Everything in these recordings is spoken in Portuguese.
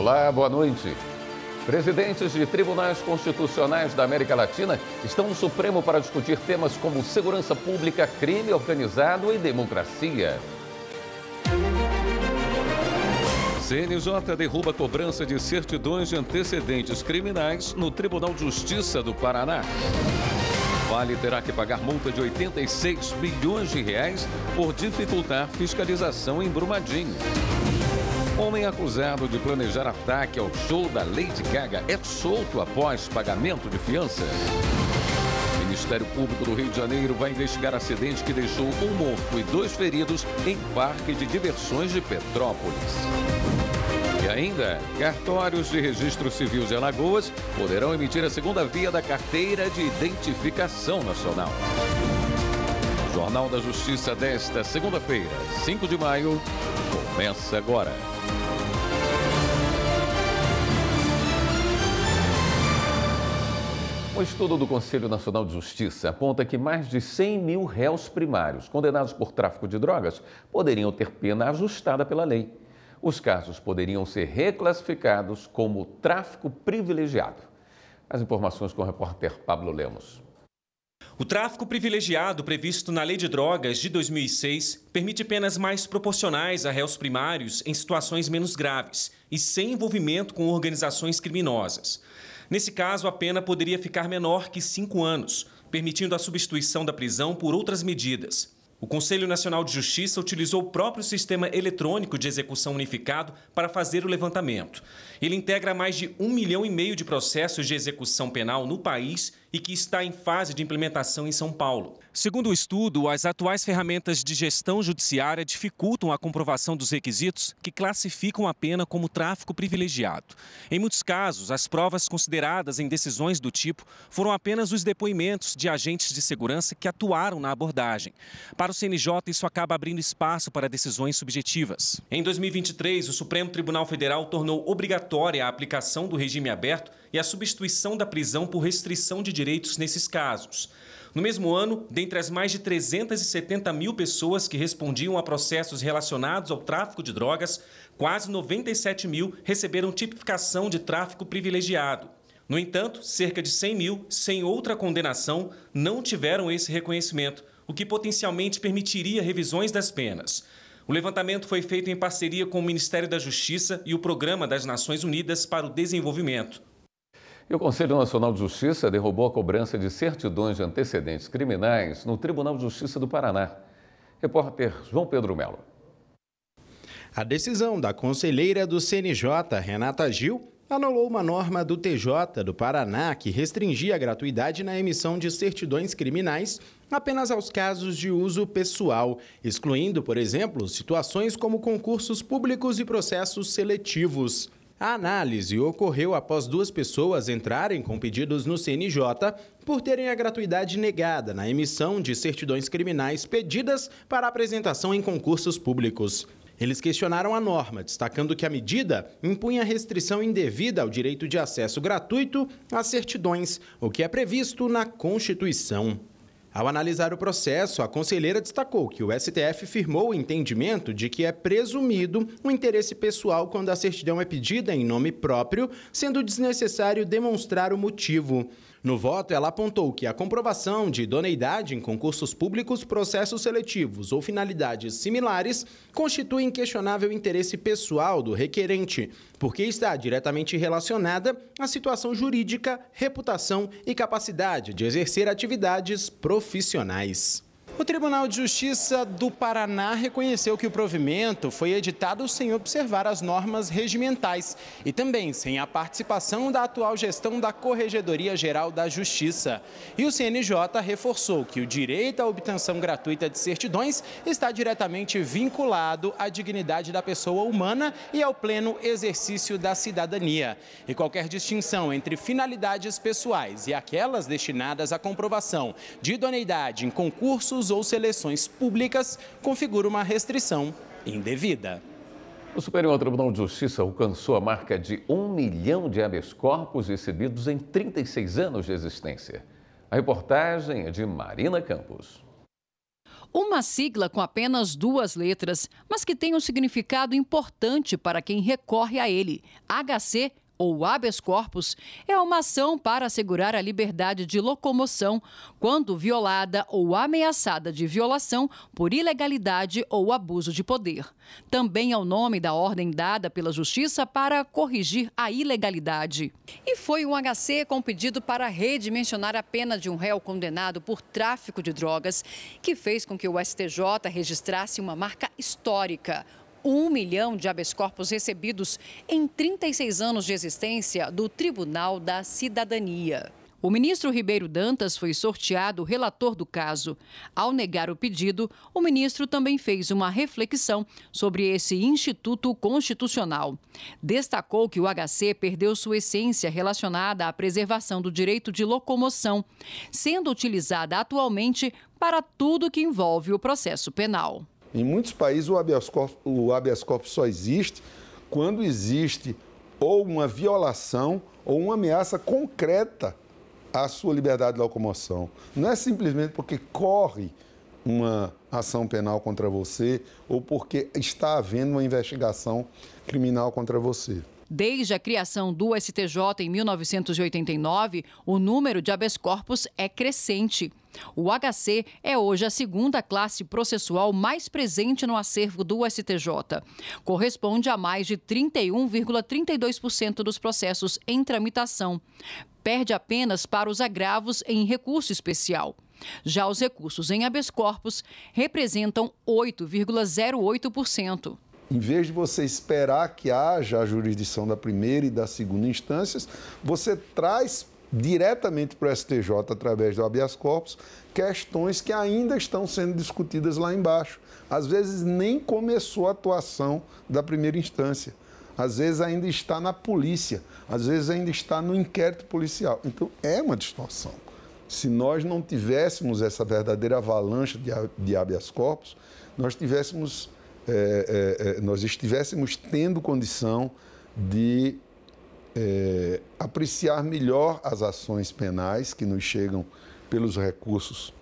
Olá, boa noite. Presidentes de tribunais constitucionais da América Latina estão no Supremo para discutir temas como segurança pública, crime organizado e democracia. CNJ derruba a cobrança de certidões de antecedentes criminais no Tribunal de Justiça do Paraná. Vale terá que pagar multa de 86 bilhões de reais por dificultar fiscalização em Brumadinho. Homem acusado de planejar ataque ao show da Lady Gaga é solto após pagamento de fiança. O Ministério Público do Rio de Janeiro vai investigar acidente que deixou um morto e 2 feridos em parque de diversões de Petrópolis. E ainda, cartórios de registro civil de Alagoas poderão emitir a segunda via da carteira de identificação nacional. O Jornal da Justiça desta segunda-feira, 5 de maio, começa agora. Um estudo do Conselho Nacional de Justiça aponta que mais de 100 mil réus primários condenados por tráfico de drogas poderiam ter pena ajustada pela lei. Os casos poderiam ser reclassificados como tráfico privilegiado. As informações com o repórter Pablo Lemos. O tráfico privilegiado previsto na Lei de Drogas de 2006 permite penas mais proporcionais a réus primários em situações menos graves e sem envolvimento com organizações criminosas. Nesse caso, a pena poderia ficar menor que 5 anos, permitindo a substituição da prisão por outras medidas. O Conselho Nacional de Justiça utilizou o próprio Sistema Eletrônico de Execução Unificado para fazer o levantamento. Ele integra mais de 1,5 milhão de processos de execução penal no país e que está em fase de implementação em São Paulo. Segundo o estudo, as atuais ferramentas de gestão judiciária dificultam a comprovação dos requisitos que classificam a pena como tráfico privilegiado. Em muitos casos, as provas consideradas em decisões do tipo foram apenas os depoimentos de agentes de segurança que atuaram na abordagem. Para o CNJ, isso acaba abrindo espaço para decisões subjetivas. Em 2023, o Supremo Tribunal Federal tornou obrigatória a aplicação do regime aberto e a substituição da prisão por restrição de direitos nesses casos. No mesmo ano, dentre as mais de 370 mil pessoas que respondiam a processos relacionados ao tráfico de drogas, quase 97 mil receberam tipificação de tráfico privilegiado. No entanto, cerca de 100 mil, sem outra condenação, não tiveram esse reconhecimento, o que potencialmente permitiria revisões das penas. O levantamento foi feito em parceria com o Ministério da Justiça e o Programa das Nações Unidas para o Desenvolvimento. E o Conselho Nacional de Justiça derrubou a cobrança de certidões de antecedentes criminais no Tribunal de Justiça do Paraná. Repórter João Pedro Melo. A decisão da conselheira do CNJ, Renata Gil, anulou uma norma do TJ do Paraná que restringia a gratuidade na emissão de certidões criminais apenas aos casos de uso pessoal, excluindo, por exemplo, situações como concursos públicos e processos seletivos. A análise ocorreu após 2 pessoas entrarem com pedidos no CNJ por terem a gratuidade negada na emissão de certidões criminais pedidas para apresentação em concursos públicos. Eles questionaram a norma, destacando que a medida impunha restrição indevida ao direito de acesso gratuito às certidões, o que é previsto na Constituição. Ao analisar o processo, a conselheira destacou que o STF firmou o entendimento de que é presumido o interesse pessoal quando a certidão é pedida em nome próprio, sendo desnecessário demonstrar o motivo. No voto, ela apontou que a comprovação de idoneidade em concursos públicos, processos seletivos ou finalidades similares constitui inquestionável interesse pessoal do requerente, porque está diretamente relacionada à situação jurídica, reputação e capacidade de exercer atividades profissionais. O Tribunal de Justiça do Paraná reconheceu que o provimento foi editado sem observar as normas regimentais e também sem a participação da atual gestão da Corregedoria Geral da Justiça. E o CNJ reforçou que o direito à obtenção gratuita de certidões está diretamente vinculado à dignidade da pessoa humana e ao pleno exercício da cidadania. E qualquer distinção entre finalidades pessoais e aquelas destinadas à comprovação de idoneidade em concursos ou seleções públicas configura uma restrição indevida. O Superior Tribunal de Justiça alcançou a marca de 1 milhão de habeas corpus recebidos em 36 anos de existência. A reportagem é de Marina Campos. Uma sigla com apenas 2 letras, mas que tem um significado importante para quem recorre a ele. HC, ou habeas corpus, é uma ação para assegurar a liberdade de locomoção quando violada ou ameaçada de violação por ilegalidade ou abuso de poder. Também é o nome da ordem dada pela Justiça para corrigir a ilegalidade. E foi um HC com pedido para redimensionar a pena de um réu condenado por tráfico de drogas que fez com que o STJ registrasse uma marca histórica. 1 milhão de habeas corpus recebidos em 36 anos de existência do Tribunal da Cidadania. O ministro Ribeiro Dantas foi sorteado relator do caso. Ao negar o pedido, o ministro também fez uma reflexão sobre esse instituto constitucional. Destacou que o HC perdeu sua essência relacionada à preservação do direito de locomoção, sendo utilizada atualmente para tudo que envolve o processo penal. Em muitos países, o habeas corpus só existe quando existe ou uma violação ou uma ameaça concreta à sua liberdade de locomoção. Não é simplesmente porque corre uma ação penal contra você ou porque está havendo uma investigação criminal contra você. Desde a criação do STJ em 1989, o número de habeas corpus é crescente. O HC é hoje a 2ª classe processual mais presente no acervo do STJ. Corresponde a mais de 31,32% dos processos em tramitação. Perde apenas para os agravos em recurso especial. Já os recursos em habeas corpus representam 8,08%. Em vez de você esperar que haja a jurisdição da primeira e da segunda instâncias, você traz diretamente para o STJ, através do habeas corpus, questões que ainda estão sendo discutidas lá embaixo. Às vezes nem começou a atuação da primeira instância. Às vezes ainda está na polícia, às vezes ainda está no inquérito policial. Então, é uma distorção. Se nós não tivéssemos essa verdadeira avalanche de habeas corpus, nós estivéssemos tendo condição de apreciar melhor as ações penais que nos chegam pelos recursos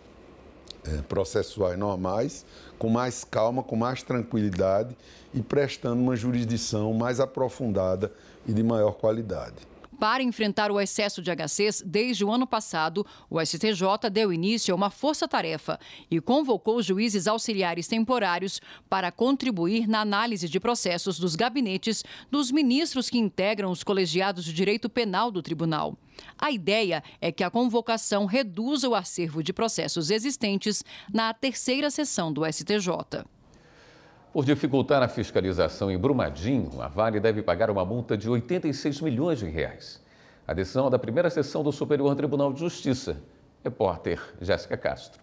processuais normais, com mais calma, com mais tranquilidade e prestando uma jurisdição mais aprofundada e de maior qualidade. Para enfrentar o excesso de HCs, desde o ano passado, o STJ deu início a uma força-tarefa e convocou juízes auxiliares temporários para contribuir na análise de processos dos gabinetes dos ministros que integram os colegiados de direito penal do tribunal. A ideia é que a convocação reduza o acervo de processos existentes na 3ª sessão do STJ. Por dificultar a fiscalização em Brumadinho, a Vale deve pagar uma multa de 86 milhões de reais. A decisão é da primeira sessão do Superior Tribunal de Justiça. Repórter Jéssica Castro.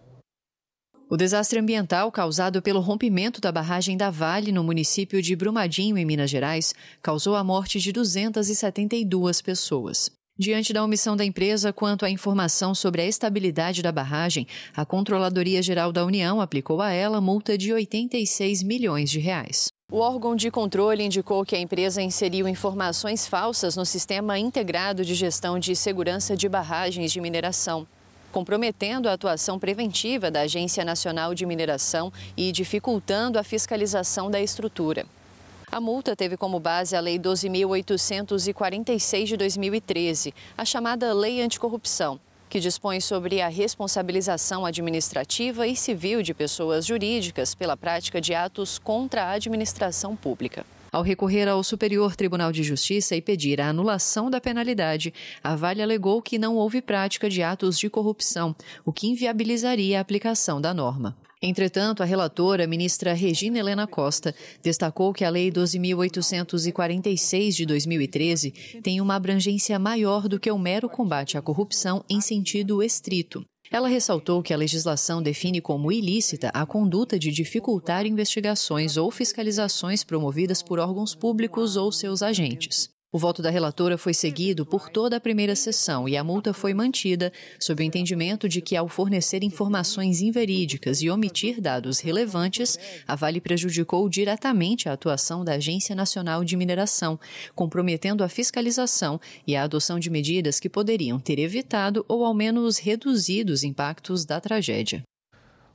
O desastre ambiental causado pelo rompimento da barragem da Vale no município de Brumadinho, em Minas Gerais, causou a morte de 272 pessoas. Diante da omissão da empresa quanto à informação sobre a estabilidade da barragem, a Controladoria Geral da União aplicou a ela multa de 86 milhões de reais. O órgão de controle indicou que a empresa inseriu informações falsas no Sistema Integrado de Gestão de Segurança de Barragens de Mineração, comprometendo a atuação preventiva da Agência Nacional de Mineração e dificultando a fiscalização da estrutura. A multa teve como base a Lei 12.846 de 2013, a chamada Lei Anticorrupção, que dispõe sobre a responsabilização administrativa e civil de pessoas jurídicas pela prática de atos contra a administração pública. Ao recorrer ao Superior Tribunal de Justiça e pedir a anulação da penalidade, a Vale alegou que não houve prática de atos de corrupção, o que inviabilizaria a aplicação da norma. Entretanto, a relatora, ministra Regina Helena Costa, destacou que a Lei 12.846 de 2013 tem uma abrangência maior do que o mero combate à corrupção em sentido estrito. Ela ressaltou que a legislação define como ilícita a conduta de dificultar investigações ou fiscalizações promovidas por órgãos públicos ou seus agentes. O voto da relatora foi seguido por toda a primeira sessão e a multa foi mantida, sob o entendimento de que, ao fornecer informações inverídicas e omitir dados relevantes, a Vale prejudicou diretamente a atuação da Agência Nacional de Mineração, comprometendo a fiscalização e a adoção de medidas que poderiam ter evitado ou, ao menos, reduzido os impactos da tragédia.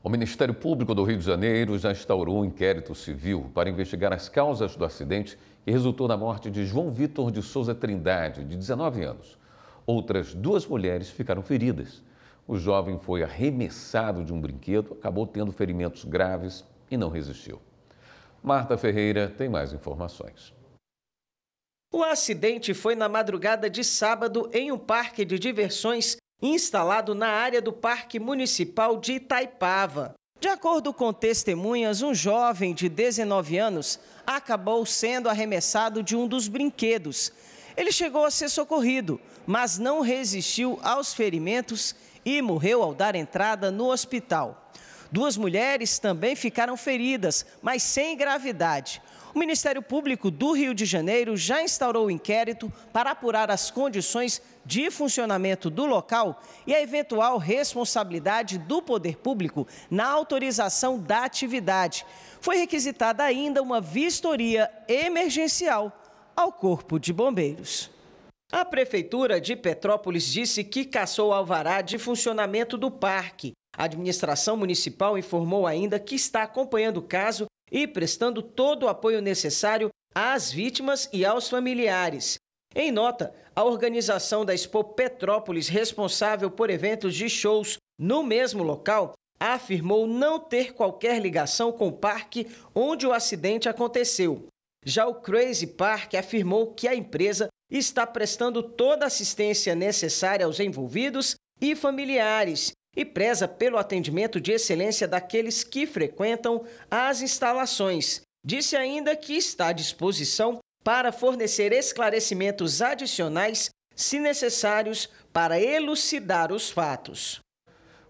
O Ministério Público do Rio de Janeiro já instaurou um inquérito civil para investigar as causas do acidente que resultou na morte de João Vitor de Souza Trindade, de 19 anos. Outras 2 mulheres ficaram feridas. O jovem foi arremessado de um brinquedo, acabou tendo ferimentos graves e não resistiu. Marta Ferreira tem mais informações. O acidente foi na madrugada de sábado em um parque de diversões instalado na área do Parque Municipal de Itaipava. De acordo com testemunhas, um jovem de 19 anos acabou sendo arremessado de um dos brinquedos. Ele chegou a ser socorrido, mas não resistiu aos ferimentos e morreu ao dar entrada no hospital. 2 mulheres também ficaram feridas, mas sem gravidade. O Ministério Público do Rio de Janeiro já instaurou o inquérito para apurar as condições de funcionamento do local e a eventual responsabilidade do poder público na autorização da atividade. Foi requisitada ainda uma vistoria emergencial ao Corpo de Bombeiros. A Prefeitura de Petrópolis disse que cassou alvará de funcionamento do parque. A administração municipal informou ainda que está acompanhando o caso e prestando todo o apoio necessário às vítimas e aos familiares. Em nota, a organização da Expo Petrópolis, responsável por eventos de shows no mesmo local, afirmou não ter qualquer ligação com o parque onde o acidente aconteceu. Já o Crazy Park afirmou que a empresa está prestando toda a assistência necessária aos envolvidos e familiares e preza pelo atendimento de excelência daqueles que frequentam as instalações. Disse ainda que está à disposição para fornecer esclarecimentos adicionais, se necessários, para elucidar os fatos.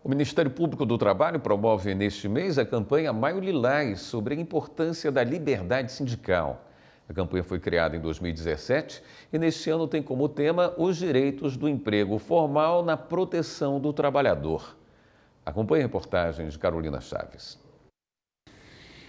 O Ministério Público do Trabalho promove neste mês a campanha Maio Lilás sobre a importância da liberdade sindical. A campanha foi criada em 2017 e neste ano tem como tema os direitos do emprego formal na proteção do trabalhador. Acompanhe a reportagem de Carolina Chaves.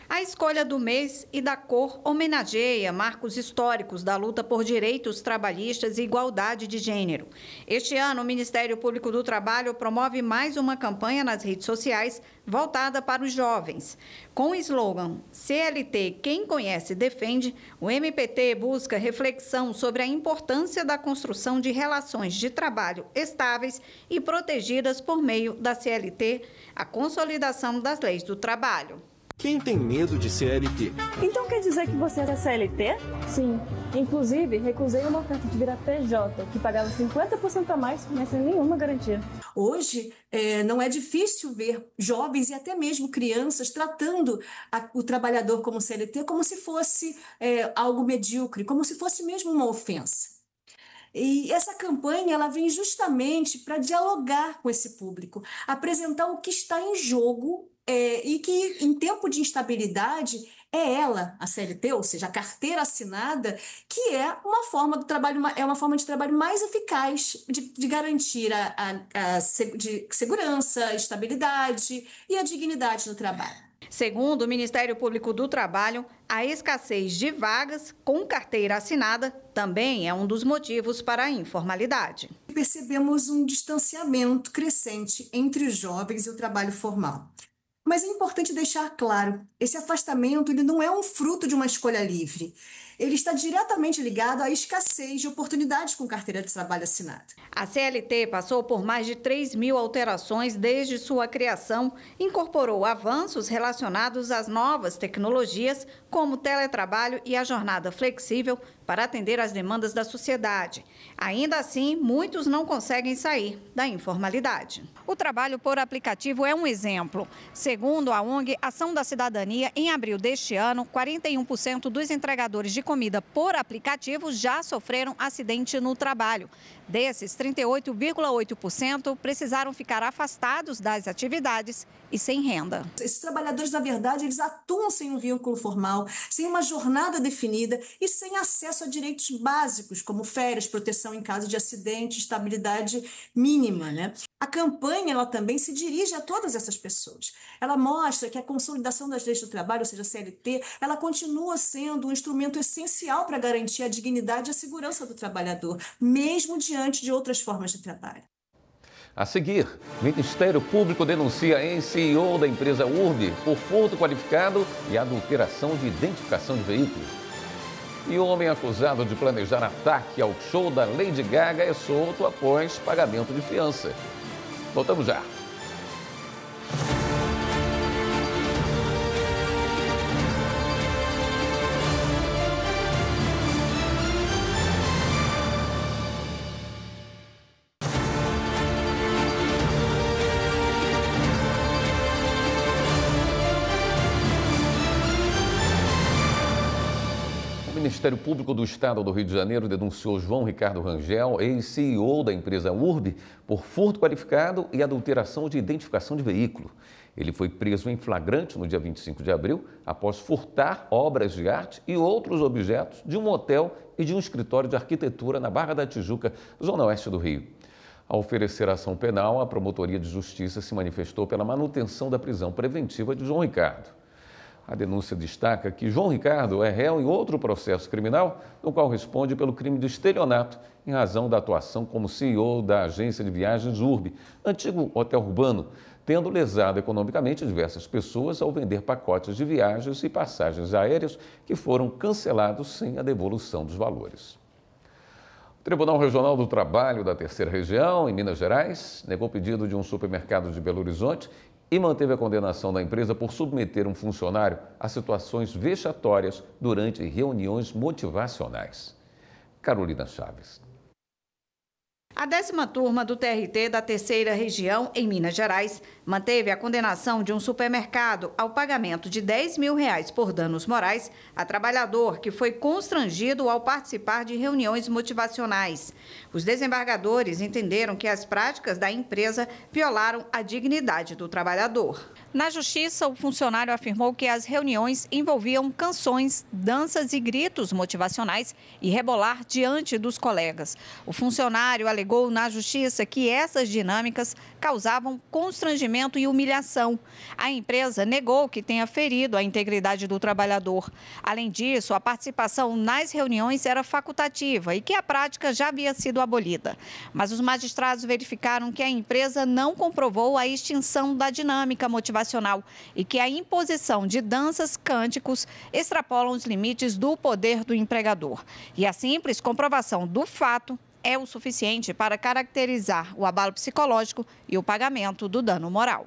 A escolha do mês e da cor homenageia marcos históricos da luta por direitos trabalhistas e igualdade de gênero. Este ano, o Ministério Público do Trabalho promove mais uma campanha nas redes sociais voltada para os jovens. Com o slogan CLT Quem Conhece Defende, o MPT busca reflexão sobre a importância da construção de relações de trabalho estáveis e protegidas por meio da CLT, a consolidação das leis do trabalho. Quem tem medo de CLT? Então quer dizer que você era CLT? Sim. Inclusive, recusei uma oferta de virar PJ, que pagava 50% a mais, mas sem nenhuma garantia. Hoje, não é difícil ver jovens e até mesmo crianças tratando o trabalhador como CLT como se fosse algo medíocre, como se fosse mesmo uma ofensa. E essa campanha ela vem justamente para dialogar com esse público, apresentar o que está em jogo e que em tempo de instabilidade é ela, a CLT, ou seja, a carteira assinada, que é uma forma de trabalho mais eficaz de garantir de segurança, estabilidade e a dignidade no trabalho. Segundo o Ministério Público do Trabalho, a escassez de vagas com carteira assinada também é um dos motivos para a informalidade. Percebemos um distanciamento crescente entre os jovens e o trabalho formal. Mas é importante deixar claro, esse afastamento ele não é um fruto de uma escolha livre. Ele está diretamente ligado à escassez de oportunidades com carteira de trabalho assinada. A CLT passou por mais de 3.000 alterações desde sua criação, incorporou avanços relacionados às novas tecnologias, como o teletrabalho e a jornada flexível, para atender às demandas da sociedade. Ainda assim, muitos não conseguem sair da informalidade. O trabalho por aplicativo é um exemplo. Segundo a ONG Ação da Cidadania, em abril deste ano, 41% dos entregadores de comida por aplicativo já sofreram acidente no trabalho. Desses, 38,8% precisaram ficar afastados das atividades e sem renda. Esses trabalhadores, na verdade, eles atuam sem um vínculo formal, sem uma jornada definida e sem acesso a direitos básicos, como férias, proteção em caso de acidente, estabilidade mínima, né? A campanha ela também se dirige a todas essas pessoas. Ela mostra que a consolidação das leis do trabalho, ou seja, a CLT, ela continua sendo um instrumento essencial para garantir a dignidade e a segurança do trabalhador, mesmo diante de outras formas de trabalho. A seguir, Ministério Público denuncia ex-CEO da empresa Urb por furto qualificado e adulteração de identificação de veículo. E o homem acusado de planejar ataque ao show da Lady Gaga é solto após pagamento de fiança. Voltamos já. O Ministério Público do Estado do Rio de Janeiro denunciou João Ricardo Rangel, ex-CEO da empresa Urb, por furto qualificado e adulteração de identificação de veículo. Ele foi preso em flagrante no dia 25 de abril, após furtar obras de arte e outros objetos de um hotel e de um escritório de arquitetura na Barra da Tijuca, zona oeste do Rio. Ao oferecer a ação penal, a Promotoria de Justiça se manifestou pela manutenção da prisão preventiva de João Ricardo. A denúncia destaca que João Ricardo é réu em outro processo criminal, no qual responde pelo crime de estelionato, em razão da atuação como CEO da agência de viagens Urb, antigo hotel urbano, tendo lesado economicamente diversas pessoas ao vender pacotes de viagens e passagens aéreas que foram cancelados sem a devolução dos valores. O Tribunal Regional do Trabalho da Terceira Região, em Minas Gerais, negou o pedido de um supermercado de Belo Horizonte e manteve a condenação da empresa por submeter um funcionário a situações vexatórias durante reuniões motivacionais. Carolina Chaves. A 10ª turma do TRT da Terceira Região, em Minas Gerais, manteve a condenação de um supermercado ao pagamento de R$10 mil por danos morais a trabalhador que foi constrangido ao participar de reuniões motivacionais. Os desembargadores entenderam que as práticas da empresa violaram a dignidade do trabalhador. Na Justiça, o funcionário afirmou que as reuniões envolviam canções, danças e gritos motivacionais e rebolar diante dos colegas. O funcionário alegou na Justiça que essas dinâmicas causavam constrangimento e humilhação. A empresa negou que tenha ferido a integridade do trabalhador. Além disso, a participação nas reuniões era facultativa e que a prática já havia sido abolida. Mas os magistrados verificaram que a empresa não comprovou a extinção da dinâmica motivacional e que a imposição de danças, cânticos extrapolam os limites do poder do empregador. E a simples comprovação do fato é o suficiente para caracterizar o abalo psicológico e o pagamento do dano moral.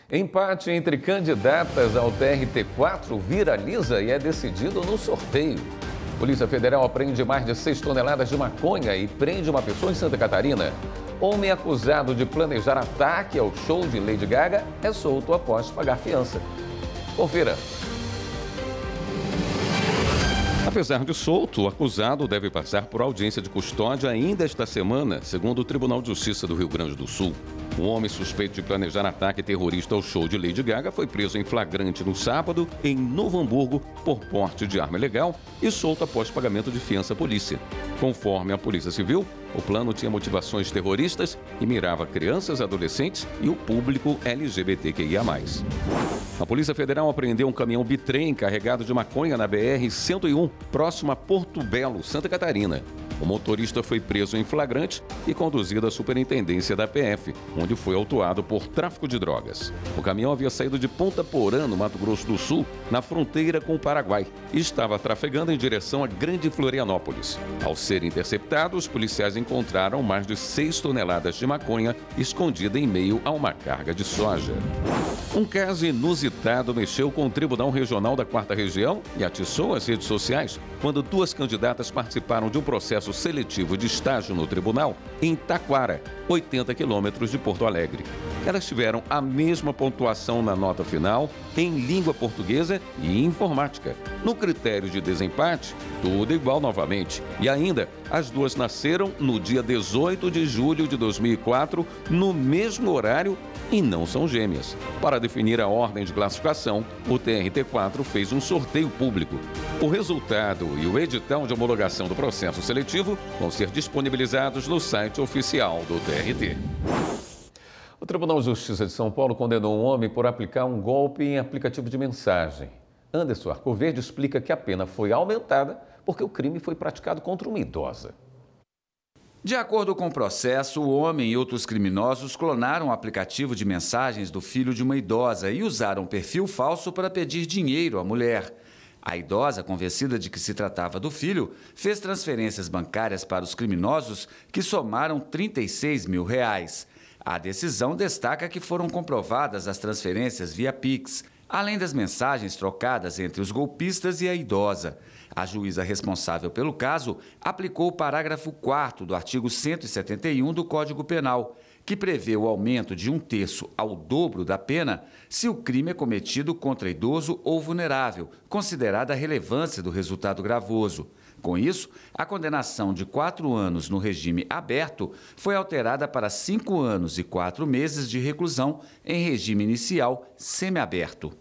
Empate entre candidatas ao TRT4 viraliza e é decidido no sorteio. Polícia Federal apreende mais de 6 toneladas de maconha e prende uma pessoa em Santa Catarina. Homem acusado de planejar ataque ao show de Lady Gaga é solto após pagar fiança. Confira. Apesar de solto, o acusado deve passar por audiência de custódia ainda esta semana, segundo o Tribunal de Justiça do Rio Grande do Sul. Um homem suspeito de planejar ataque terrorista ao show de Lady Gaga foi preso em flagrante no sábado em Novo Hamburgo por porte de arma ilegal e solto após pagamento de fiança à polícia. Conforme a Polícia Civil, o plano tinha motivações terroristas e mirava crianças, adolescentes e o público LGBTQIA+. A Polícia Federal apreendeu um caminhão bitrem carregado de maconha na BR-101, próximo a Porto Belo, Santa Catarina. O motorista foi preso em flagrante e conduzido à superintendência da PF, onde foi autuado por tráfico de drogas. O caminhão havia saído de Ponta Porã, no Mato Grosso do Sul, na fronteira com o Paraguai, e estava trafegando em direção a Grande Florianópolis. Ao ser interceptado, os policiais encontraram mais de 6 toneladas de maconha escondida em meio a uma carga de soja. Um caso inusitado mexeu com o Tribunal Regional da 4ª Região e atiçou as redes sociais quando 2 candidatas participaram de um processo seletivo de estágio no tribunal em Taquara, 80 quilômetros de Porto Alegre. Elas tiveram a mesma pontuação na nota final em língua portuguesa e informática. No critério de desempate, tudo igual novamente. E ainda, as duas nasceram no dia 18 de julho de 2004, no mesmo horário, e não são gêmeas. Para definir a ordem de classificação, o TRT4 fez um sorteio público. O resultado e o edital de homologação do processo seletivo vão ser disponibilizados no site oficial do TRT. O Tribunal de Justiça de São Paulo condenou um homem por aplicar um golpe em aplicativo de mensagem. Anderson Arcoverde explica que a pena foi aumentada porque o crime foi praticado contra uma idosa. De acordo com o processo, o homem e outros criminosos clonaram o aplicativo de mensagens do filho de uma idosa e usaram um perfil falso para pedir dinheiro à mulher. A idosa, convencida de que se tratava do filho, fez transferências bancárias para os criminosos que somaram R$36 mil. A decisão destaca que foram comprovadas as transferências via Pix, além das mensagens trocadas entre os golpistas e a idosa. A juíza responsável pelo caso aplicou o parágrafo 4º do artigo 171 do Código Penal, que prevê o aumento de 1/3 ao dobro da pena se o crime é cometido contra idoso ou vulnerável, considerada a relevância do resultado gravoso. Com isso, a condenação de 4 anos no regime aberto foi alterada para 5 anos e 4 meses de reclusão em regime inicial semiaberto.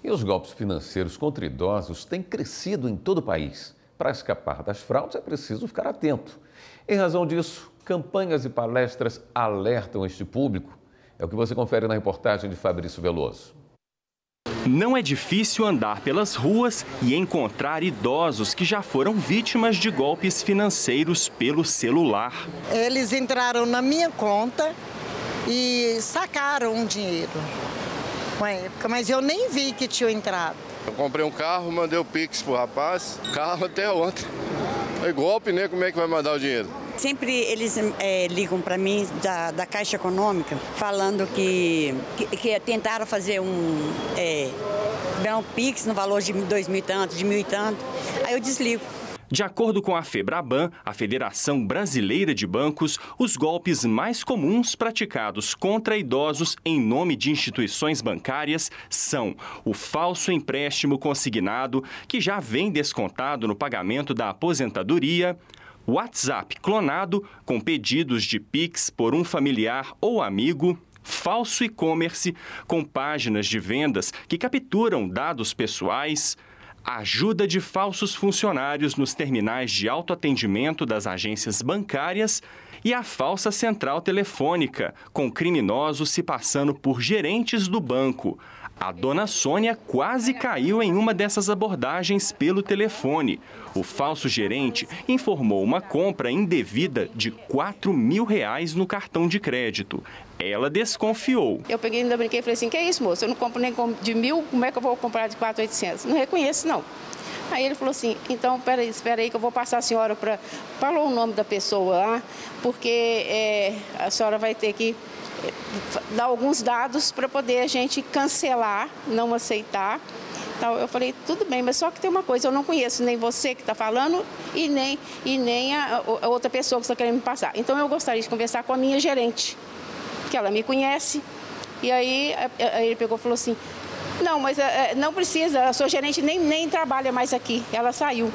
E os golpes financeiros contra idosos têm crescido em todo o país. Para escapar das fraudes é preciso ficar atento. Em razão disso, campanhas e palestras alertam este público. É o que você confere na reportagem de Fabrício Veloso. Não é difícil andar pelas ruas e encontrar idosos que já foram vítimas de golpes financeiros pelo celular. Eles entraram na minha conta e sacaram um dinheiro. Uma época, mas eu nem vi que tinha entrado. Eu comprei um carro, mandei o Pix pro rapaz, carro até ontem. É golpe, né? Como é que vai mandar o dinheiro? Sempre eles ligam para mim da Caixa Econômica, falando que tentaram fazer um Pix no valor de 2.000 e tanto, de 1.000 e tanto. Aí eu desligo. De acordo com a FEBRABAN, a Federação Brasileira de Bancos, os golpes mais comuns praticados contra idosos em nome de instituições bancárias são o falso empréstimo consignado, que já vem descontado no pagamento da aposentadoria, WhatsApp clonado, com pedidos de Pix por um familiar ou amigo, falso e-commerce, com páginas de vendas que capturam dados pessoais, ajuda de falsos funcionários nos terminais de autoatendimento das agências bancárias e a falsa central telefônica, com criminosos se passando por gerentes do banco. A dona Sônia quase caiu em uma dessas abordagens pelo telefone. O falso gerente informou uma compra indevida de R$4.000 no cartão de crédito. Ela desconfiou. Eu peguei, ainda brinquei e falei assim, que é isso, moço? Eu não compro nem de 1.000, como é que eu vou comprar de 4.800? Não reconheço, não. Aí ele falou assim, então, espera aí que eu vou passar a senhora para... Falou o nome da pessoa lá, porque a senhora vai ter que dar alguns dados para poder a gente cancelar, não aceitar. Então, eu falei, tudo bem, mas só que tem uma coisa, eu não conheço nem você que está falando e nem a outra pessoa que está querendo me passar. Então, eu gostaria de conversar com a minha gerente, que ela me conhece. E aí ele pegou e falou assim, não, mas não precisa, a sua gerente nem trabalha mais aqui, ela saiu.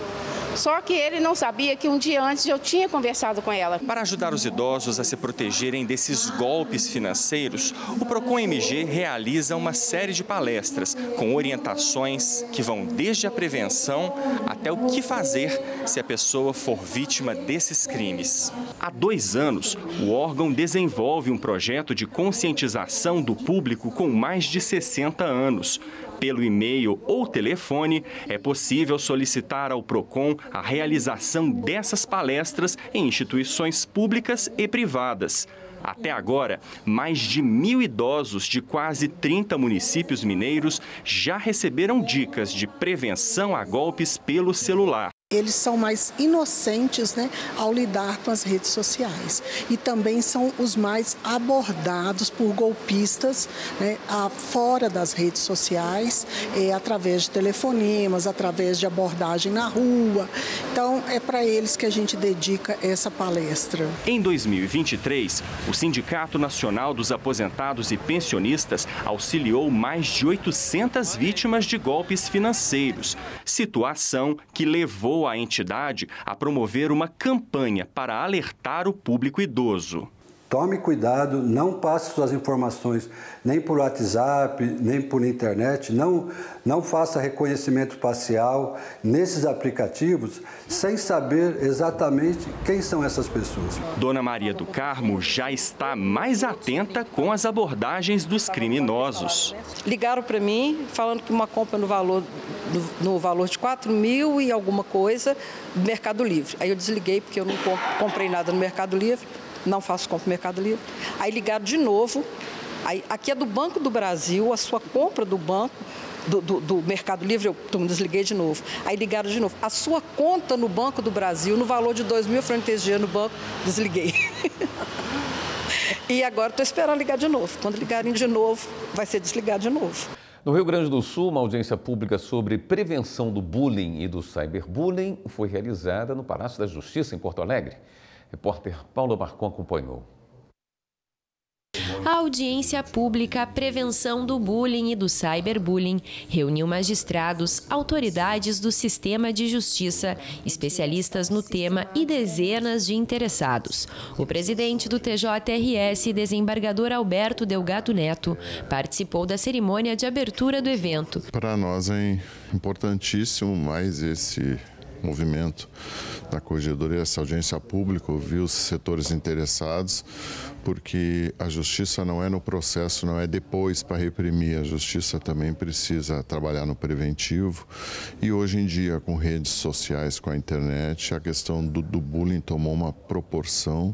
Só que ele não sabia que um dia antes eu tinha conversado com ela. Para ajudar os idosos a se protegerem desses golpes financeiros, o Procon MG realiza uma série de palestras com orientações que vão desde a prevenção até o que fazer se a pessoa for vítima desses crimes. Há 2 anos, o órgão desenvolve um projeto de conscientização do público com mais de 60 anos. Pelo e-mail ou telefone, é possível solicitar ao Procon a realização dessas palestras em instituições públicas e privadas. Até agora, mais de 1.000 idosos de quase 30 municípios mineiros já receberam dicas de prevenção a golpes pelo celular. Eles são mais inocentes, né, ao lidar com as redes sociais. E também são os mais abordados por golpistas, né, fora das redes sociais, através de telefonemas, através de abordagem na rua. Então, é para eles que a gente dedica essa palestra. Em 2023, o Sindicato Nacional dos Aposentados e Pensionistas auxiliou mais de 800 vítimas de golpes financeiros, situação que levou a entidade a promover uma campanha para alertar o público idoso. Tome cuidado, não passe suas informações nem por WhatsApp, nem por internet, não faça reconhecimento facial nesses aplicativos sem saber exatamente quem são essas pessoas. Dona Maria do Carmo já está mais atenta com as abordagens dos criminosos. Ligaram para mim falando que uma compra no valor de 4 mil e alguma coisa do Mercado Livre. Aí eu desliguei porque eu não comprei nada no Mercado Livre. Não faço compra no Mercado Livre. Aí ligaram de novo. Aí, aqui é do Banco do Brasil, a sua compra do banco, do Mercado Livre, eu me desliguei de novo. Aí ligaram de novo. A sua conta no Banco do Brasil, no valor de 2 mil, franco no banco, desliguei. E agora estou esperando ligar de novo. Quando ligarem de novo, vai ser desligado de novo. No Rio Grande do Sul, uma audiência pública sobre prevenção do bullying e do cyberbullying foi realizada no Palácio da Justiça, em Porto Alegre. Repórter Paulo Marcon acompanhou. A audiência pública Prevenção do Bullying e do Cyberbullying reuniu magistrados, autoridades do sistema de justiça, especialistas no tema e dezenas de interessados. O presidente do TJRS, desembargador Alberto Delgado Neto, participou da cerimônia de abertura do evento. Para nós é importantíssimo mais esse movimento da Corregedoria, essa audiência pública, ouvir os setores interessados, porque a justiça não é no processo, não é depois para reprimir. A justiça também precisa trabalhar no preventivo. E hoje em dia, com redes sociais, com a internet, a questão do bullying tomou uma proporção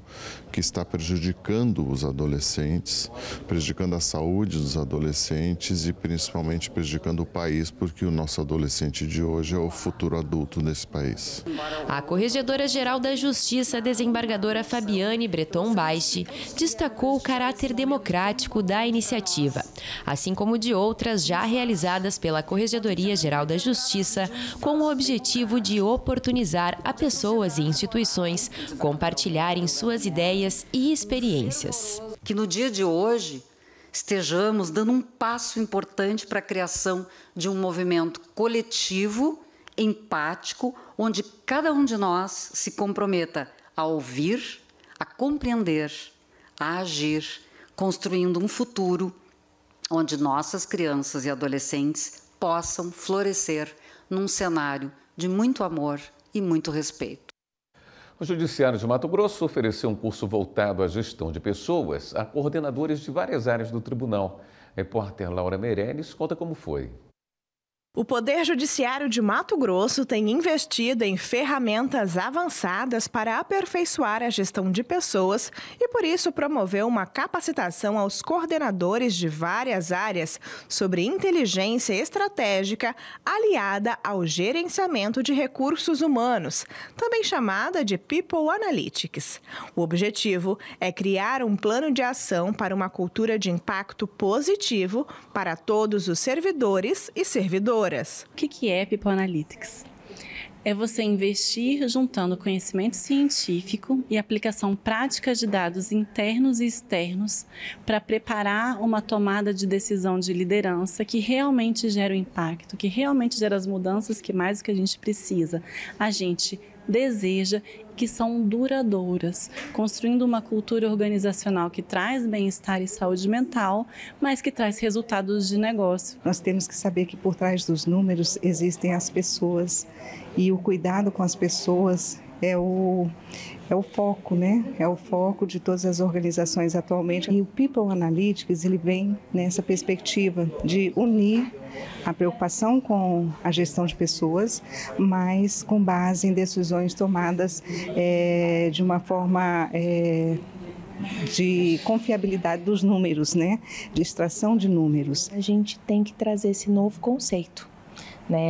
que está prejudicando os adolescentes, prejudicando a saúde dos adolescentes e principalmente prejudicando o país, porque o nosso adolescente de hoje é o futuro adulto desse país. A Corregedora-Geral da Justiça, desembargadora Fabiane Breton Baixi, destacou o caráter democrático da iniciativa, assim como de outras já realizadas pela Corregedoria-Geral da Justiça, com o objetivo de oportunizar a pessoas e instituições compartilharem suas ideias e experiências. Que no dia de hoje estejamos dando um passo importante para a criação de um movimento coletivo, empático, onde cada um de nós se comprometa a ouvir, a compreender, a agir, construindo um futuro onde nossas crianças e adolescentes possam florescer num cenário de muito amor e muito respeito. O Judiciário de Mato Grosso ofereceu um curso voltado à gestão de pessoas a coordenadores de várias áreas do tribunal. A repórter Laura Meirelles conta como foi. O Poder Judiciário de Mato Grosso tem investido em ferramentas avançadas para aperfeiçoar a gestão de pessoas e, por isso, promoveu uma capacitação aos coordenadores de várias áreas sobre inteligência estratégica aliada ao gerenciamento de recursos humanos, também chamada de People Analytics. O objetivo é criar um plano de ação para uma cultura de impacto positivo para todos os servidores e servidoras. O que é People Analytics? É você investir juntando conhecimento científico e aplicação prática de dados internos e externos para preparar uma tomada de decisão de liderança que realmente gera o impacto, que realmente gera as mudanças que mais do que a gente precisa, a gente deseja, que são duradouras, construindo uma cultura organizacional que traz bem-estar e saúde mental, mas que traz resultados de negócio. Nós temos que saber que por trás dos números existem as pessoas e o cuidado com as pessoas é o foco, né? É o foco de todas as organizações atualmente. E o People Analytics, ele vem nessa perspectiva de unir a preocupação com a gestão de pessoas, mas com base em decisões tomadas de uma forma de confiabilidade dos números, né? De extração de números. A gente tem que trazer esse novo conceito.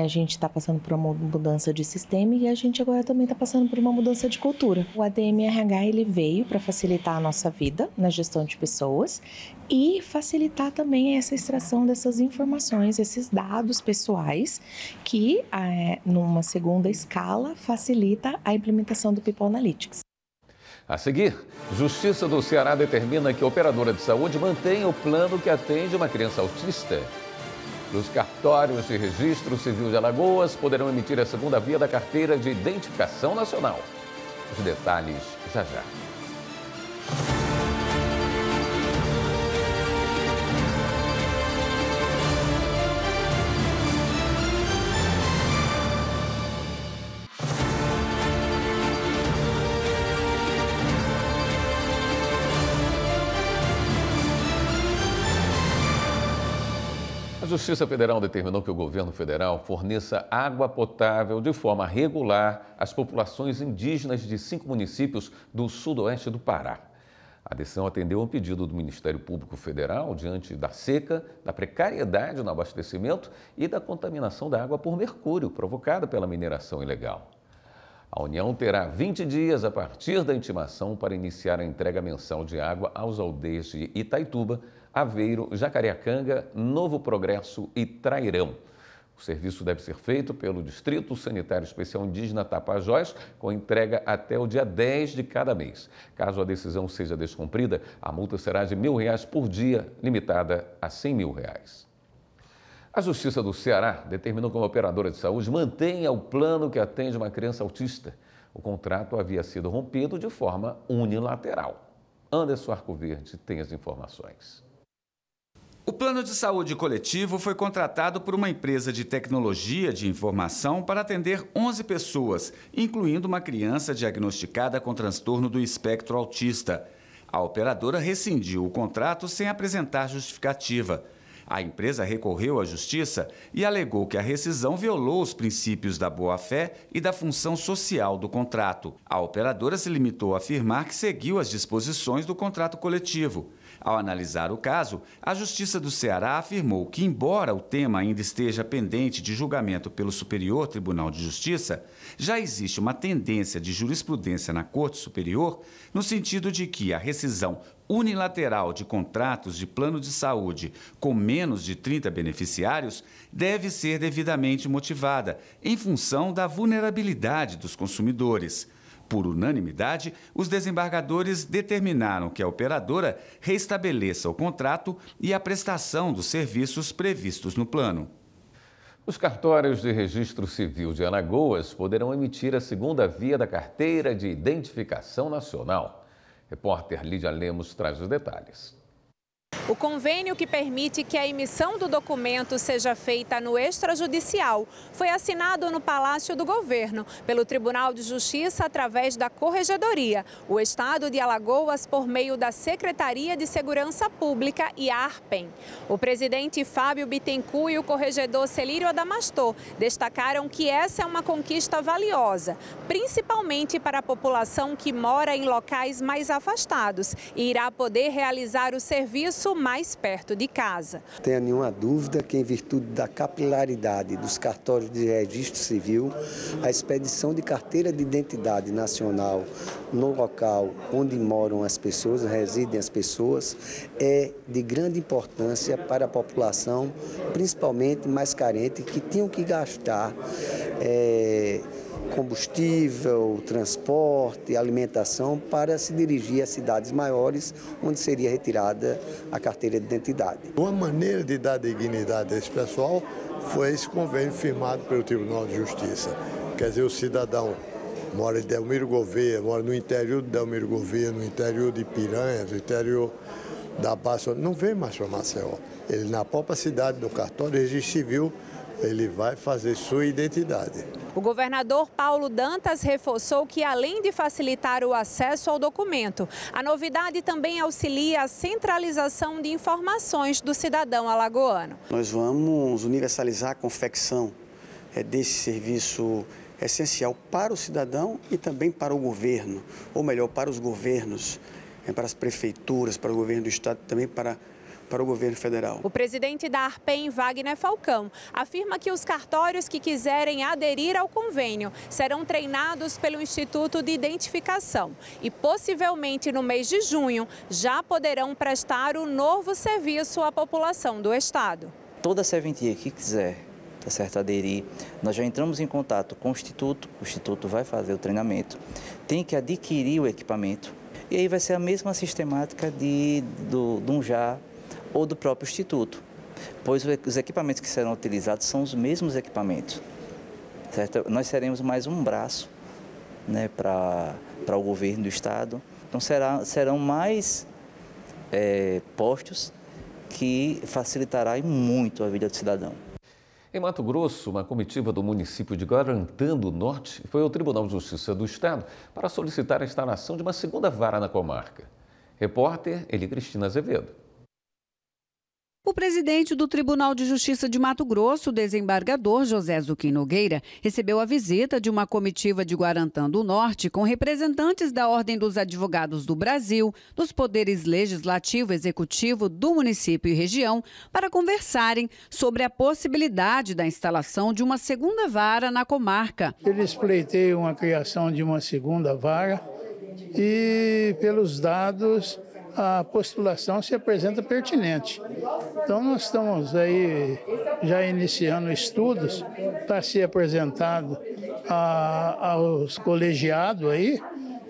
A gente está passando por uma mudança de sistema e a gente agora também está passando por uma mudança de cultura. O ADMRH ele veio para facilitar a nossa vida na gestão de pessoas e facilitar também essa extração dessas informações, esses dados pessoais que, numa segunda escala, facilita a implementação do People Analytics. A seguir, Justiça do Ceará determina que a operadora de saúde mantenha o plano que atende uma criança autista. Os cartórios de registro civil de Alagoas poderão emitir a segunda via da carteira de identificação nacional. Os detalhes já já. Justiça Federal determinou que o governo federal forneça água potável de forma regular às populações indígenas de 5 municípios do sudoeste do Pará. A decisão atendeu a um pedido do Ministério Público Federal diante da seca, da precariedade no abastecimento e da contaminação da água por mercúrio provocada pela mineração ilegal. A União terá 20 dias a partir da intimação para iniciar a entrega mensal de água aos aldeias de Itaituba, Aveiro, Jacareacanga, Novo Progresso e Trairão. O serviço deve ser feito pelo Distrito Sanitário Especial Indígena Tapajós, com entrega até o dia 10 de cada mês. Caso a decisão seja descumprida, a multa será de R$ 1.000 por dia, limitada a R$ 100 mil. A Justiça do Ceará determinou que uma operadora de saúde mantenha o plano que atende uma criança autista. O contrato havia sido rompido de forma unilateral. Anderson Arcoverde tem as informações. O plano de saúde coletivo foi contratado por uma empresa de tecnologia de informação para atender 11 pessoas, incluindo uma criança diagnosticada com transtorno do espectro autista. A operadora rescindiu o contrato sem apresentar justificativa. A empresa recorreu à justiça e alegou que a rescisão violou os princípios da boa-fé e da função social do contrato. A operadora se limitou a afirmar que seguiu as disposições do contrato coletivo. Ao analisar o caso, a Justiça do Ceará afirmou que, embora o tema ainda esteja pendente de julgamento pelo Superior Tribunal de Justiça, já existe uma tendência de jurisprudência na Corte Superior no sentido de que a rescisão unilateral de contratos de plano de saúde com menos de 30 beneficiários deve ser devidamente motivada em função da vulnerabilidade dos consumidores. Por unanimidade, os desembargadores determinaram que a operadora restabeleça o contrato e a prestação dos serviços previstos no plano. Os cartórios de registro civil de Alagoas poderão emitir a segunda via da Carteira de Identificação Nacional. Repórter Lídia Lemos traz os detalhes. O convênio que permite que a emissão do documento seja feita no extrajudicial foi assinado no Palácio do Governo pelo Tribunal de Justiça através da Corregedoria, o Estado de Alagoas por meio da Secretaria de Segurança Pública e a ARPEM. O presidente Fábio Bittencourt e o corregedor Celírio Adamastor destacaram que essa é uma conquista valiosa, principalmente para a população que mora em locais mais afastados e irá poder realizar o serviço mais perto de casa. Não tenha nenhuma dúvida que, em virtude da capilaridade dos cartórios de registro civil, a expedição de carteira de identidade nacional no local onde moram as pessoas, residem as pessoas, é de grande importância para a população, principalmente mais carente, que tinham que gastar combustível, transporte, alimentação para se dirigir a cidades maiores, onde seria retirada a carteira de identidade. Uma maneira de dar dignidade a esse pessoal foi esse convênio firmado pelo Tribunal de Justiça. Quer dizer, o cidadão mora em Delmiro Gouveia, mora no interior de Delmiro Gouveia, no interior de Piranha, no interior da Baixa, não vem mais para Maceió. Ele, na própria cidade, no cartório de registro civil, ele vai fazer sua identidade. O governador Paulo Dantas reforçou que, além de facilitar o acesso ao documento, a novidade também auxilia a centralização de informações do cidadão alagoano. Nós vamos universalizar a confecção desse serviço essencial para o cidadão e também para o governo, ou melhor, para os governos, para as prefeituras, para o governo do estado e também para o governo federal. O presidente da ARPEM, Wagner Falcão, afirma que os cartórios que quiserem aderir ao convênio serão treinados pelo Instituto de Identificação e, possivelmente no mês de junho, já poderão prestar o novo serviço à população do estado. Toda serventia que quiser, tá certo, aderir, nós já entramos em contato com o Instituto vai fazer o treinamento, tem que adquirir o equipamento e aí vai ser a mesma sistemática de um JA ou do próprio Instituto, pois os equipamentos que serão utilizados são os mesmos equipamentos, certo? Nós seremos mais um braço, né, para o governo do estado, então serão mais postos que facilitará muito a vida do cidadão. Em Mato Grosso, uma comitiva do município de Guarantã do Norte foi ao Tribunal de Justiça do Estado para solicitar a instalação de uma segunda vara na comarca. Repórter Eli Cristina Azevedo. O O presidente do Tribunal de Justiça de Mato Grosso, o desembargador José Zuquim Nogueira, recebeu a visita de uma comitiva de Guarantã do Norte com representantes da Ordem dos Advogados do Brasil, dos poderes legislativo e executivo do município e região, para conversarem sobre a possibilidade da instalação de uma segunda vara na comarca. Eles pleiteiam a criação de uma segunda vara e, pelos dados, a postulação se apresenta pertinente. Então, nós estamos aí já iniciando estudos para ser apresentado aos colegiados aí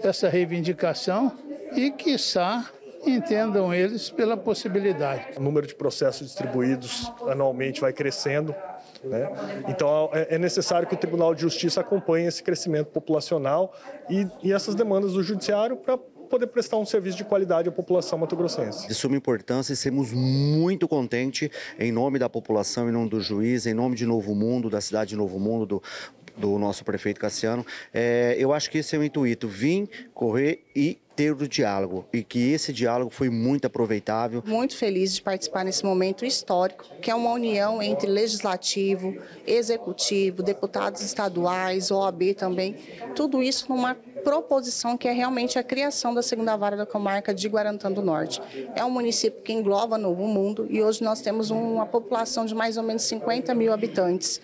essa reivindicação e, quiçá, entendam eles pela possibilidade. O número de processos distribuídos anualmente vai crescendo, né? Então, é necessário que o Tribunal de Justiça acompanhe esse crescimento populacional e essas demandas do Judiciário para poder prestar um serviço de qualidade à população mato-grossense. De suma importância, estamos muito contentes, em nome da população, em nome do juiz, em nome de Novo Mundo, da cidade de Novo Mundo, do nosso prefeito Cassiano. Eu acho que esse é o intuito, vir, correr e ter o diálogo, e que esse diálogo foi muito aproveitável. Muito feliz de participar nesse momento histórico, que é uma união entre legislativo, executivo, deputados estaduais, OAB também, tudo isso numa proposição que é realmente a criação da segunda vara da comarca de Guarantã do Norte. É um município que engloba Novo Mundo e hoje nós temos uma população de mais ou menos 50 mil habitantes,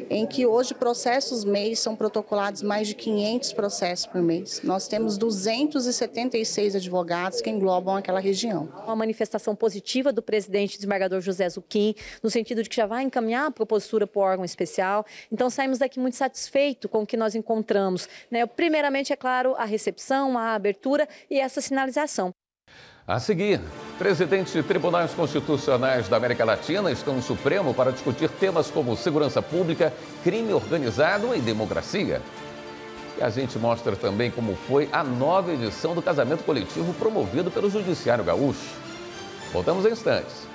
em que hoje processos mês são protocolados mais de 500 processos por mês. Nós temos 276 advogados que englobam aquela região. Uma manifestação positiva do presidente desembargador José Zuquim, no sentido de que já vai encaminhar a propositura para o órgão especial. Então saímos daqui muito satisfeitos com o que nós encontramos, né? Primeiramente, é claro, a recepção, a abertura e essa sinalização. A seguir, presidentes de tribunais constitucionais da América Latina estão no Supremo para discutir temas como segurança pública, crime organizado e democracia. E a gente mostra também como foi a nova edição do casamento coletivo promovido pelo Judiciário Gaúcho. Voltamos em instantes.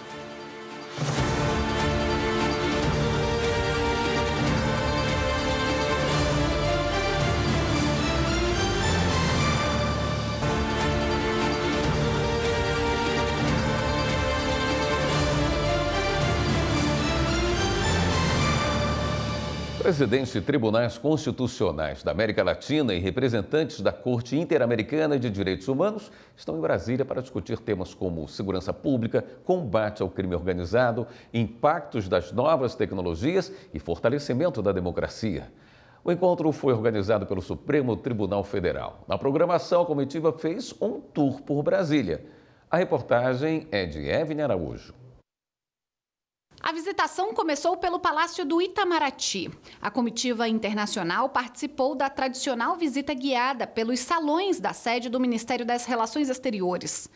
Presidentes de tribunais constitucionais da América Latina e representantes da Corte Interamericana de Direitos Humanos estão em Brasília para discutir temas como segurança pública, combate ao crime organizado, impactos das novas tecnologias e fortalecimento da democracia. O encontro foi organizado pelo Supremo Tribunal Federal. Na programação, a comitiva fez um tour por Brasília. A reportagem é de Evne Araújo. A visitação começou pelo Palácio do Itamaraty. A comitiva internacional participou da tradicional visita guiada pelos salões da sede do Ministério das Relações Exteriores.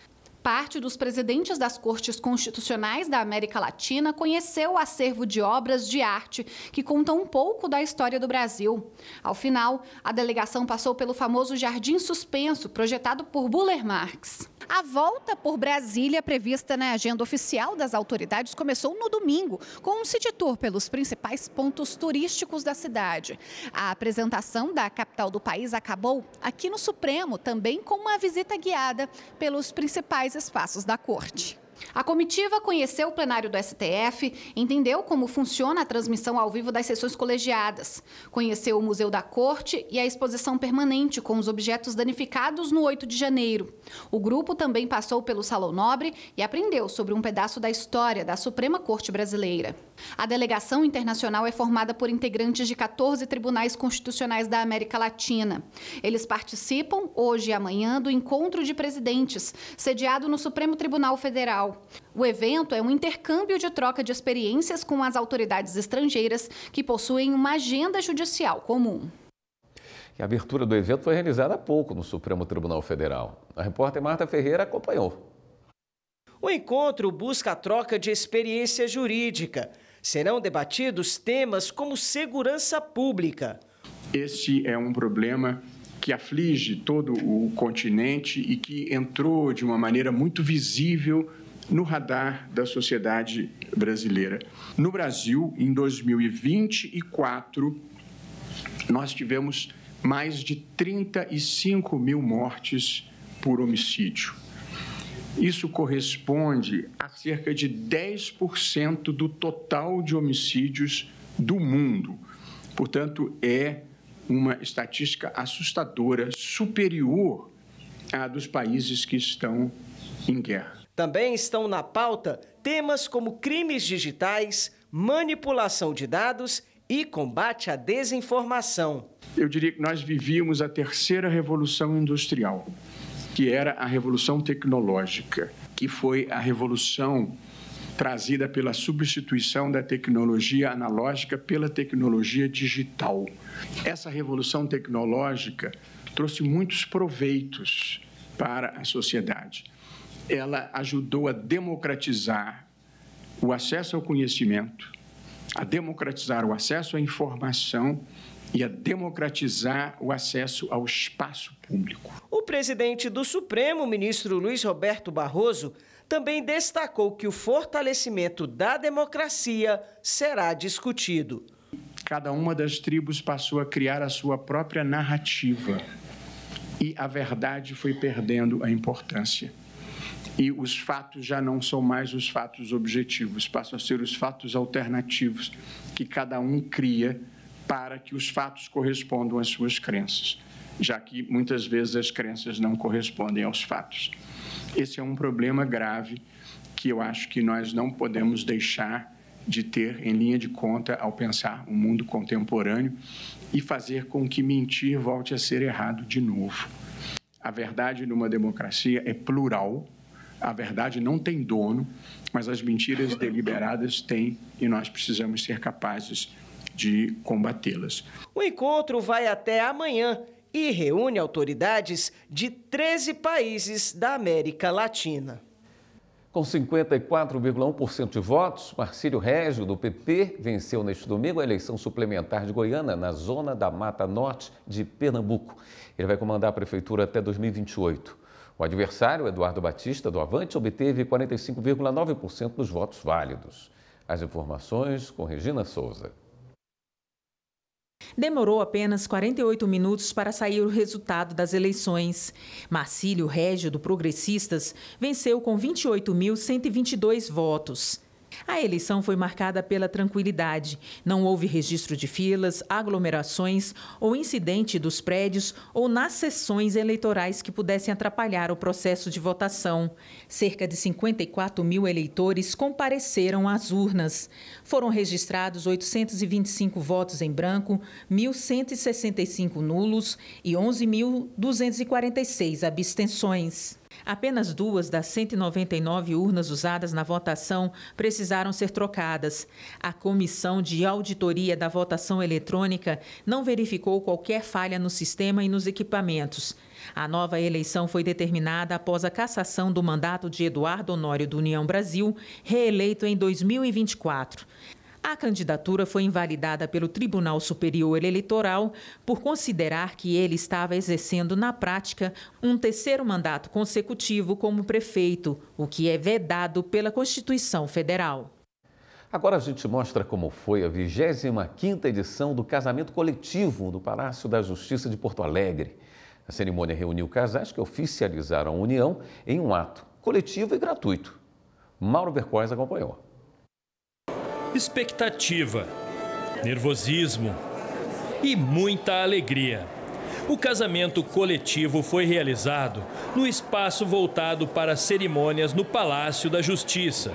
Parte dos presidentes das Cortes Constitucionais da América Latina conheceu o acervo de obras de arte que contam um pouco da história do Brasil. Ao final, a delegação passou pelo famoso Jardim Suspenso, projetado por Buller Marx. A volta por Brasília, prevista na agenda oficial das autoridades, começou no domingo, com um city tour pelos principais pontos turísticos da cidade. A apresentação da capital do país acabou aqui no Supremo, também com uma visita guiada pelos principais espaços da Corte. A comitiva conheceu o plenário do STF, entendeu como funciona a transmissão ao vivo das sessões colegiadas, conheceu o Museu da Corte e a exposição permanente com os objetos danificados no 8 de janeiro. O grupo também passou pelo Salão Nobre e aprendeu sobre um pedaço da história da Suprema Corte Brasileira. A delegação internacional é formada por integrantes de 14 tribunais constitucionais da América Latina. Eles participam, hoje e amanhã, do Encontro de Presidentes, sediado no Supremo Tribunal Federal. O evento é um intercâmbio de troca de experiências com as autoridades estrangeiras que possuem uma agenda judicial comum. A abertura do evento foi realizada há pouco no Supremo Tribunal Federal. A repórter Marta Ferreira acompanhou. O encontro busca a troca de experiência jurídica. Serão debatidos temas como segurança pública. Este é um problema que aflige todo o continente e que entrou de uma maneira muito visível no radar da sociedade brasileira. No Brasil, em 2024, nós tivemos mais de 35 mil mortes por homicídio. Isso corresponde a cerca de 10% do total de homicídios do mundo. Portanto, é uma estatística assustadora, superior à dos países que estão em guerra. Também estão na pauta temas como crimes digitais, manipulação de dados e combate à desinformação. Eu diria que nós vivíamos a terceira revolução industrial, que era a revolução tecnológica, que foi a revolução trazida pela substituição da tecnologia analógica pela tecnologia digital. Essa revolução tecnológica trouxe muitos proveitos para a sociedade. Ela ajudou a democratizar o acesso ao conhecimento, a democratizar o acesso à informação e a democratizar o acesso ao espaço público. O presidente do Supremo, ministro Luiz Roberto Barroso, também destacou que o fortalecimento da democracia será discutido. Cada uma das tribos passou a criar a sua própria narrativa e a verdade foi perdendo a importância. E os fatos já não são mais os fatos objetivos, passam a ser os fatos alternativos que cada um cria para que os fatos correspondam às suas crenças, já que muitas vezes as crenças não correspondem aos fatos. Esse é um problema grave que eu acho que nós não podemos deixar de ter em linha de conta ao pensar o mundo contemporâneo e fazer com que mentir volte a ser errado de novo. A verdade numa democracia é plural, a verdade não tem dono, mas as mentiras deliberadas têm e nós precisamos ser capazes de combatê-las. O encontro vai até amanhã e reúne autoridades de 13 países da América Latina. Com 54,1% de votos, Marcílio Régio, do PP, venceu neste domingo a eleição suplementar de Goiânia, na zona da Mata Norte de Pernambuco. Ele vai comandar a prefeitura até 2028. O adversário, Eduardo Batista, do Avante, obteve 45,9% dos votos válidos. As informações com Regina Souza. Demorou apenas 48 minutos para sair o resultado das eleições. Marcílio Régio, do Progressistas, venceu com 28.122 votos. A eleição foi marcada pela tranquilidade. Não houve registro de filas, aglomerações ou incidente dos prédios ou nas sessões eleitorais que pudessem atrapalhar o processo de votação. Cerca de 54 mil eleitores compareceram às urnas. Foram registrados 825 votos em branco, 1.165 nulos e 11.246 abstenções. Apenas 2 das 199 urnas usadas na votação precisaram ser trocadas. A Comissão de Auditoria da Votação Eletrônica não verificou qualquer falha no sistema e nos equipamentos. A nova eleição foi determinada após a cassação do mandato de Eduardo Honório do União Brasil, reeleito em 2024. A candidatura foi invalidada pelo Tribunal Superior Eleitoral por considerar que ele estava exercendo na prática um terceiro mandato consecutivo como prefeito, o que é vedado pela Constituição Federal. Agora a gente mostra como foi a 25ª edição do casamento coletivo do Palácio da Justiça de Porto Alegre. A cerimônia reuniu casais que oficializaram a união em um ato coletivo e gratuito. Mauro Vercois acompanhou. Expectativa, nervosismo e muita alegria. O casamento coletivo foi realizado no espaço voltado para cerimônias no Palácio da Justiça.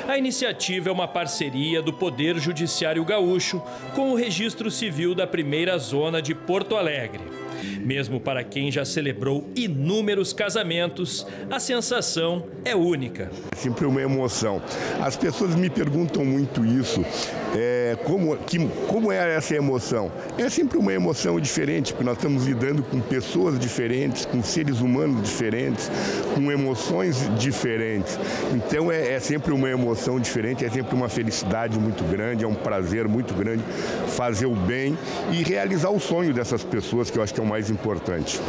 A iniciativa é uma parceria do Poder Judiciário Gaúcho com o Registro Civil da Primeira Zona de Porto Alegre. Mesmo para quem já celebrou inúmeros casamentos, a sensação é única. É sempre uma emoção. As pessoas me perguntam muito isso, como é essa emoção? É sempre uma emoção diferente, porque nós estamos lidando com pessoas diferentes, com seres humanos diferentes, com emoções diferentes. Então é sempre uma emoção diferente, é sempre uma felicidade muito grande, é um prazer muito grande fazer o bem e realizar o sonho dessas pessoas, que eu acho que é o mais importante.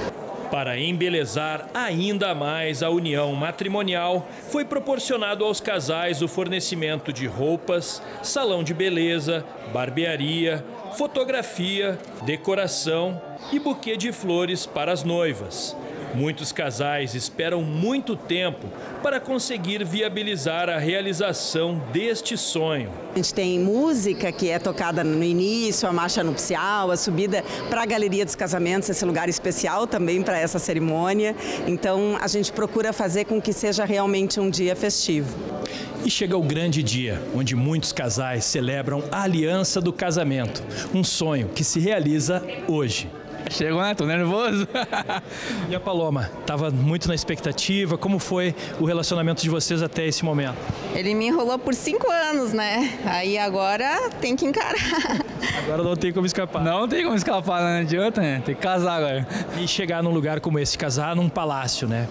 Para embelezar ainda mais a união matrimonial, foi proporcionado aos casais o fornecimento de roupas, salão de beleza, barbearia, fotografia, decoração e buquê de flores para as noivas. Muitos casais esperam muito tempo para conseguir viabilizar a realização deste sonho. A gente tem música que é tocada no início, a marcha nupcial, a subida para a Galeria dos Casamentos, esse lugar especial também para essa cerimônia. Então a gente procura fazer com que seja realmente um dia festivo. E chega o grande dia, onde muitos casais celebram a aliança do casamento, um sonho que se realiza hoje. Chegou, né? Tô nervoso. E a Paloma, estava muito na expectativa. Como foi o relacionamento de vocês até esse momento? Ele me enrolou por 5 anos, né? Aí agora tem que encarar. Agora não tem como escapar. Não tem como escapar, não adianta, né? Tem que casar agora. E chegar num lugar como esse, casar num palácio, né?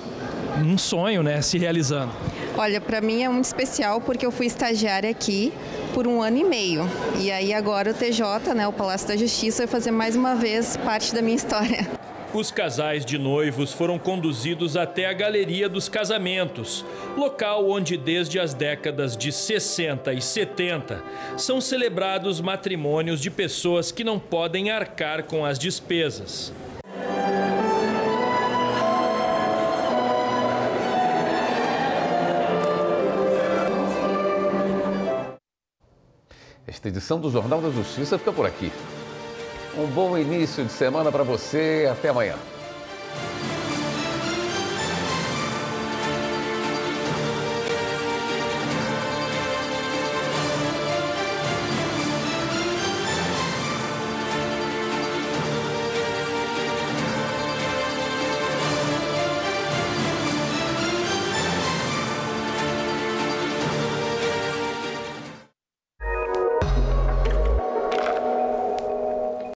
Um sonho, né? Se realizando. Olha, para mim é muito especial porque eu fui estagiária aqui por 1 ano e meio. E aí agora o TJ, né, o Palácio da Justiça, vai fazer mais uma vez parte da minha história. Os casais de noivos foram conduzidos até a Galeria dos Casamentos, local onde desde as décadas de 60 e 70 são celebrados matrimônios de pessoas que não podem arcar com as despesas. Esta edição do Jornal da Justiça fica por aqui. Um bom início de semana para você. Até amanhã.